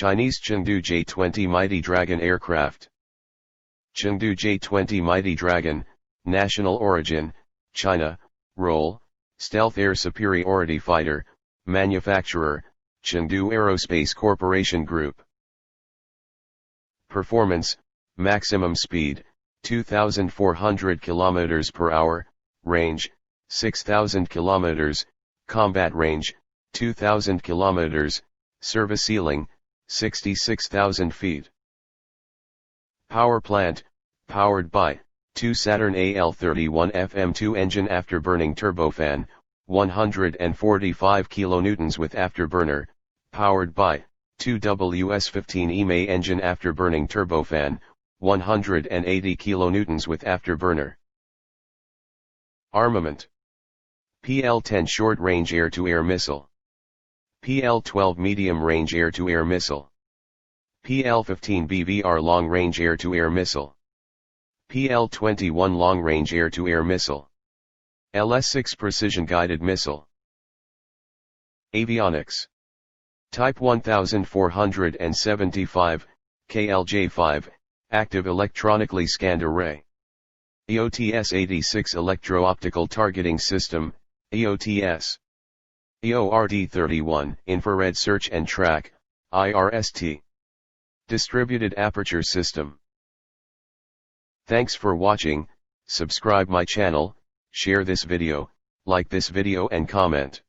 Chinese Chengdu J-20 Mighty Dragon aircraft. Chengdu J-20 Mighty Dragon, national origin, China, role, stealth air superiority fighter, manufacturer, Chengdu Aerospace Corporation Group. Performance, maximum speed, 2,400 km per hour, range, 6,000 km, combat range, 2,000 km, service ceiling, 66,000 feet. Power plant, powered by, 2 Saturn AL31 FM2 engine afterburning turbofan, 145 kN with afterburner, powered by, 2 WS15 EMA engine afterburning turbofan, 180 kN with afterburner. Armament. PL-10 short-range air-to-air missile. PL-12 medium-range air-to-air missile. PL-15 BVR long-range air-to-air missile. PL-21 long-range air-to-air missile. LS-6 precision-guided missile. Avionics. Type 1475, KLJ-5, active electronically scanned array. EOTS-86 electro-optical targeting system, EOTS. EORD-31 infrared search and track, IRST. Distributed aperture system. Thanks for watching. Subscribe my channel, share this video, like this video and comment.